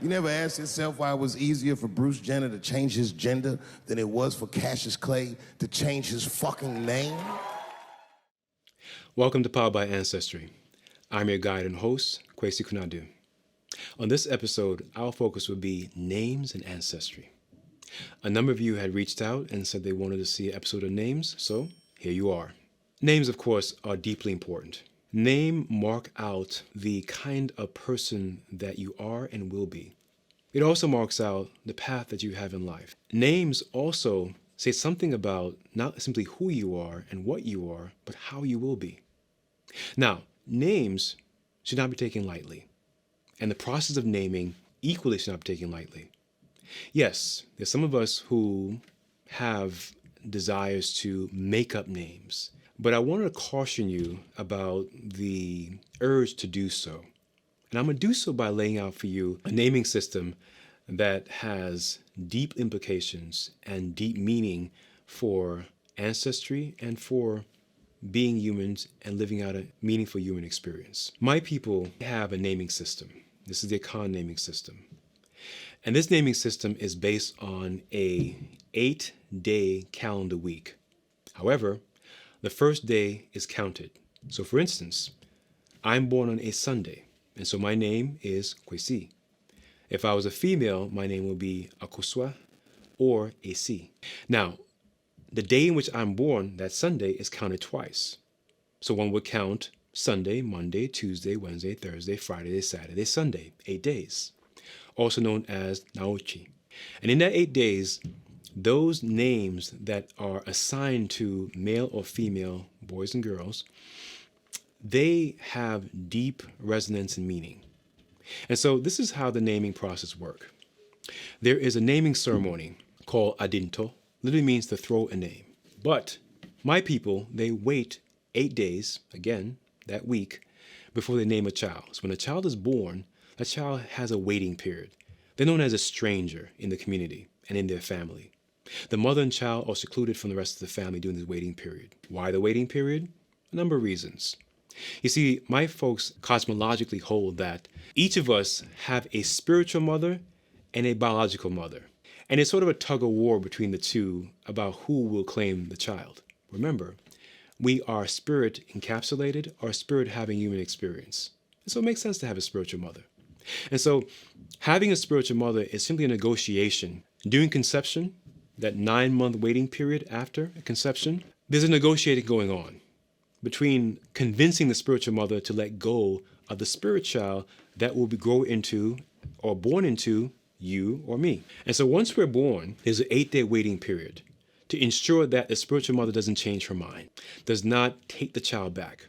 You never asked yourself why it was easier for Bruce Jenner to change his gender than it was for Cassius Clay to change his fucking name? Welcome to Powered by Ancestry. I'm your guide and host, Kwesi Kunadu. On this episode, our focus will be names and ancestry. A number of you had reached out and said they wanted to see an episode of names, so here you are. Names, of course, are deeply important. Name mark out the kind of person that you are and will be. It also marks out the path that you have in life. Names also say something about not simply who you are and what you are, but how you will be. Now, names should not be taken lightly, and the process of naming equally should not be taken lightly. Yes, there's some of us who have desires to make up names, but I wanted to caution you about the urge to do so. And I'm going to do so by laying out for you a naming system that has deep implications and deep meaning for ancestry and for being humans and living out a meaningful human experience. My people have a naming system. This is the Akan naming system. And this naming system is based on a 8-day calendar week. However, the first day is counted. So for instance, I'm born on a Sunday, and so my name is Kwesi. If I was a female, my name would be Akosua or AC. Now, the day in which I'm born, that Sunday, is counted twice. So one would count Sunday, Monday, Tuesday, Wednesday, Thursday, Friday, Saturday, Sunday, 8 days, also known as Naochi. And in that 8 days, those names that are assigned to male or female boys and girls, they have deep resonance and meaning. And so this is how the naming process works. There is a naming ceremony called adinto, literally means to throw a name. But my people, they wait 8 days, again, that week, before they name a child. So when a child is born, that child has a waiting period. They're known as a stranger in the community and in their family. The mother and child are secluded from the rest of the family during this waiting period. Why the waiting period? A number of reasons. You see, my folks cosmologically hold that each of us have a spiritual mother and a biological mother. And it's sort of a tug of war between the two about who will claim the child. Remember, we are spirit encapsulated, or spirit having human experience. And so it makes sense to have a spiritual mother. And so having a spiritual mother is simply a negotiation. During conception, that 9-month waiting period after conception, there's a negotiating going on between convincing the spiritual mother to let go of the spirit child that will grow into or born into you or me. And so once we're born, there's an 8-day waiting period to ensure that the spiritual mother doesn't change her mind, does not take the child back.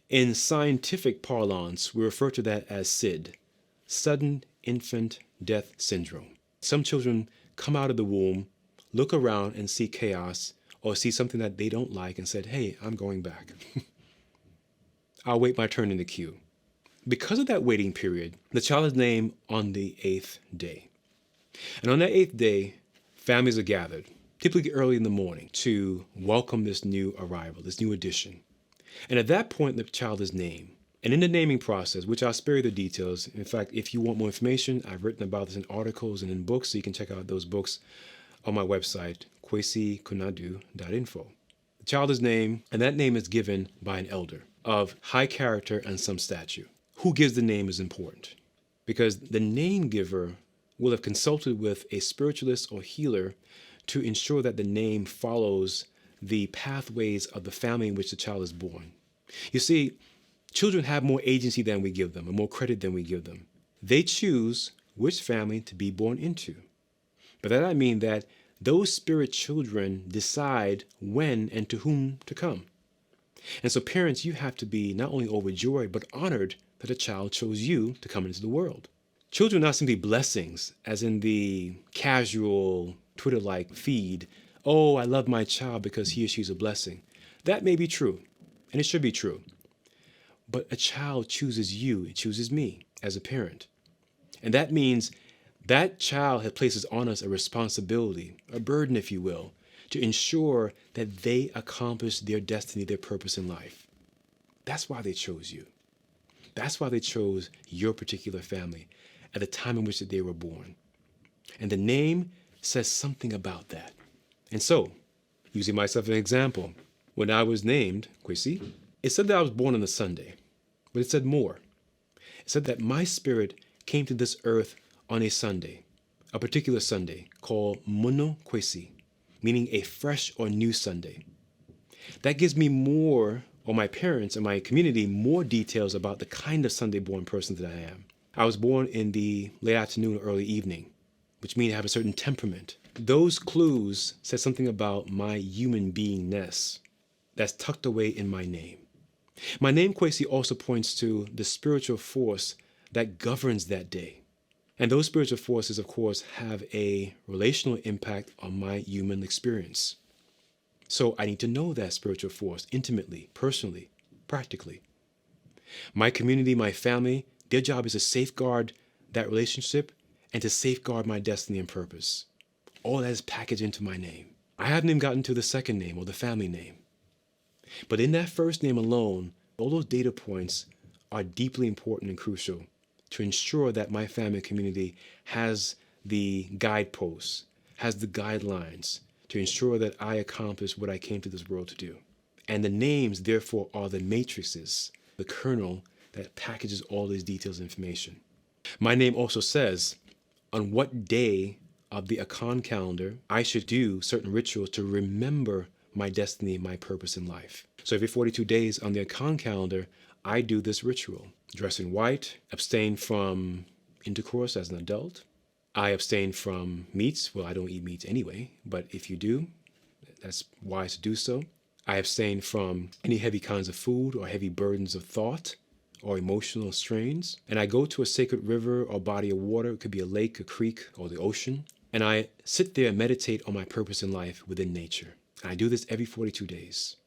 In scientific parlance, we refer to that as SID, sudden infant death syndrome. Some children come out of the womb, look around and see chaos or see something that they don't like and said, hey, I'm going back. I'll wait my turn in the queue. Because of that waiting period, the child is named on the 8th day. And on that 8th day, families are gathered, typically early in the morning, to welcome this new arrival, this new addition. And at that point, the child is named. And in the naming process, which I'll spare you the details, in fact, if you want more information, I've written about this in articles and in books, so you can check out those books on my website, kwesikunadu.info. The child is named, and that name is given by an elder of high character and some stature. Who gives the name is important, because the name giver will have consulted with a spiritualist or healer to ensure that the name follows the pathways of the family in which the child is born. You see, children have more agency than we give them and more credit than we give them. They choose which family to be born into. But that doesn't mean that those spirit children decide when and to whom to come. And so parents, you have to be not only overjoyed, but honored that a child chose you to come into the world. Children are not simply blessings, as in the casual Twitter-like feed, oh, I love my child because he or she's a blessing. That may be true, and it should be true. But a child chooses you, it chooses me as a parent. And that means that child has places on us a responsibility, a burden, if you will, to ensure that they accomplish their destiny, their purpose in life. That's why they chose you. That's why they chose your particular family. at the time in which they were born. And the name says something about that. And so, using myself as an example, when I was named Kwesi, it said that I was born on a Sunday, but it said more. It said that my spirit came to this earth on a Sunday, a particular Sunday called Mono Kwesi, meaning a fresh or new Sunday. That gives me more, or my parents and my community, more details about the kind of Sunday born person that I am. I was born in the late afternoon or early evening, which means I have a certain temperament. Those clues said something about my human beingness that's tucked away in my name. My name Kwesi also points to the spiritual force that governs that day. And those spiritual forces, of course, have a relational impact on my human experience. So I need to know that spiritual force intimately, personally, practically. My community, my family, their job is to safeguard that relationship and to safeguard my destiny and purpose. All that is packaged into my name. I haven't even gotten to the second name or the family name. But in that first name alone, all those data points are deeply important and crucial to ensure that my family community has the guideposts, has the guidelines to ensure that I accomplish what I came to this world to do. And the names, therefore, are the matrices, the kernel that packages all these details and information. My name also says on what day of the Akan calendar I should do certain rituals to remember my destiny, my purpose in life. So every 42 days on the Akan calendar, I do this ritual. Dress in white, abstain from intercourse as an adult. I abstain from meats. Well, I don't eat meats anyway, but if you do, that's wise to do so. I abstain from any heavy kinds of food or heavy burdens of thought or emotional strains. And I go to a sacred river or body of water. It could be a lake, a creek, or the ocean. And I sit there and meditate on my purpose in life within nature. And I do this every 42 days.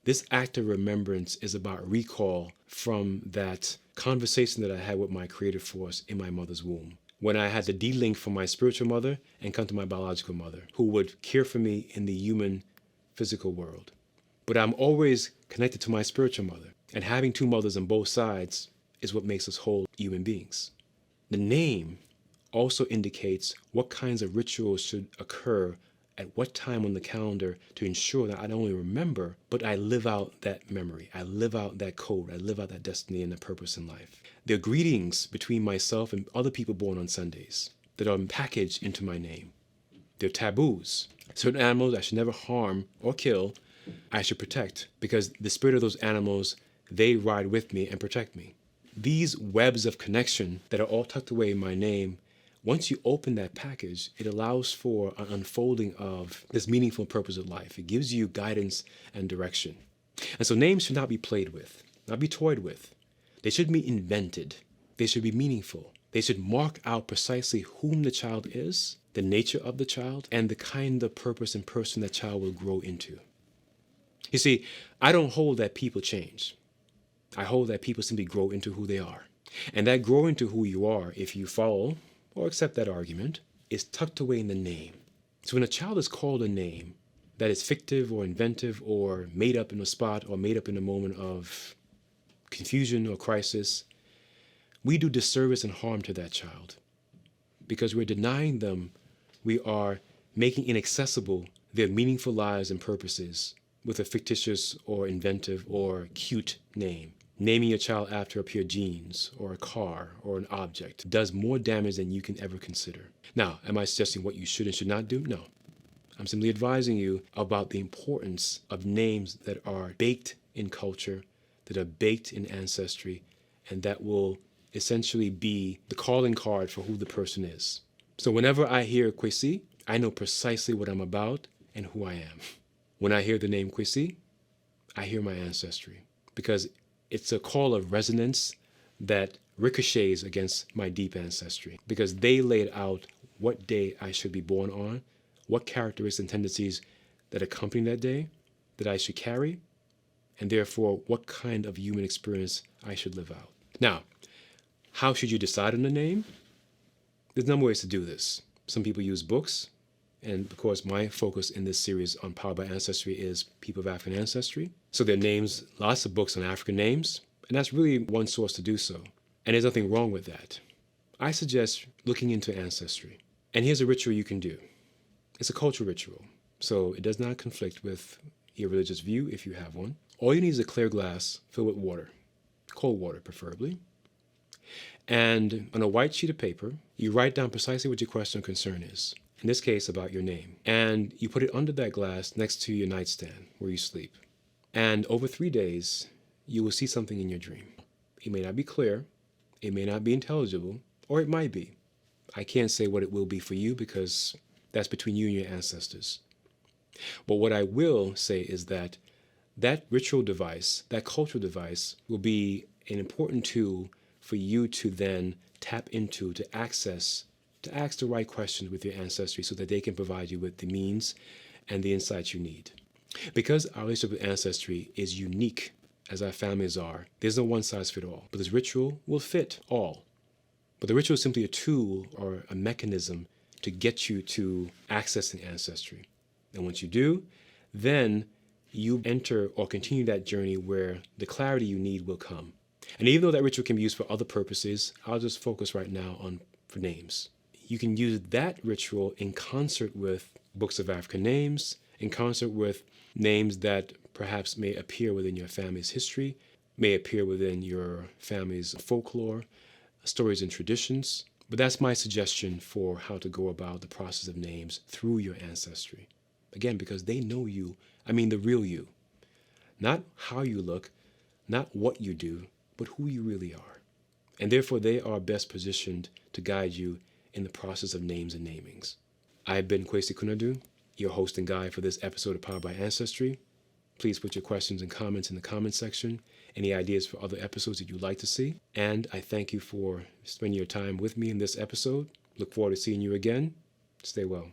This act of remembrance is about recall from that conversation that I had with my creative force in my mother's womb, when I had to de-link from my spiritual mother and come to my biological mother, who would care for me in the human physical world. But I'm always connected to my spiritual mother, and having two mothers on both sides is what makes us whole human beings. The name also indicates what kinds of rituals should occur at what time on the calendar to ensure that I not only remember, but I live out that memory. I live out that code. I live out that destiny and that purpose in life. There are greetings between myself and other people born on Sundays that are packaged into my name. There are taboos. Certain animals I should never harm or kill, I should protect, because the spirit of those animals, they ride with me and protect me. These webs of connection that are all tucked away in my name, once you open that package, it allows for an unfolding of this meaningful purpose of life. It gives you guidance and direction. And so names should not be played with, not be toyed with. They should be invented. They should be meaningful. They should mark out precisely whom the child is, the nature of the child, and the kind of purpose and person that child will grow into. You see, I don't hold that people change. I hold that people simply grow into who they are. And that grow into who you are, if you follow or accept that argument, is tucked away in the name. So when a child is called a name that is fictive or inventive or made up in a spot or made up in a moment of confusion or crisis, we do disservice and harm to that child. Because we're denying them, we are making inaccessible their meaningful lives and purposes with a fictitious or inventive or cute name. Naming your child after a pair of jeans or a car or an object does more damage than you can ever consider. Now, am I suggesting what you should and should not do? No. I'm simply advising you about the importance of names that are baked in culture, that are baked in ancestry, and that will essentially be the calling card for who the person is. So whenever I hear Kwesi, I know precisely what I'm about and who I am. When I hear the name Kwesi, I hear my ancestry, because it's a call of resonance that ricochets against my deep ancestry, because they laid out what day I should be born on, what characteristics and tendencies that accompany that day that I should carry, and therefore what kind of human experience I should live out. Now, how should you decide on a name? There's a number of ways to do this. Some people use books, and of course my focus in this series on Powered by Ancestry is people of African ancestry. So there are names, lots of books on African names, and that's really one source to do so. And there's nothing wrong with that. I suggest looking into ancestry. And here's a ritual you can do. It's a cultural ritual, so it does not conflict with your religious view if you have one. All you need is a clear glass filled with water, cold water preferably. And on a white sheet of paper, you write down precisely what your question or concern is. In this case, about your name. And you put it under that glass next to your nightstand where you sleep. And over 3 days, you will see something in your dream. It may not be clear, it may not be intelligible, or it might be. I can't say what it will be for you because that's between you and your ancestors. But what I will say is that that ritual device, that cultural device, will be an important tool for you to then tap into, to access, to ask the right questions with your ancestry so that they can provide you with the means and the insights you need. Because our relationship with ancestry is unique, as our families are, there's no one size fits all. But this ritual will fit all. But the ritual is simply a tool or a mechanism to get you to accessing ancestry. And once you do, then you enter or continue that journey where the clarity you need will come. And even though that ritual can be used for other purposes, I'll just focus right now on for names. You can use that ritual in concert with books of African names, in concert with names that perhaps may appear within your family's history, may appear within your family's folklore, stories and traditions. But that's my suggestion for how to go about the process of names through your ancestry. Again, because they know you, I mean the real you. Not how you look, not what you do, but who you really are. And therefore they are best positioned to guide you in the process of names and namings. I've been Kwesi Kunadu, your host and guide for this episode of Powered by Ancestry. Please put your questions and comments in the comment section. Any ideas for other episodes that you'd like to see. And I thank you for spending your time with me in this episode. Look forward to seeing you again. Stay well.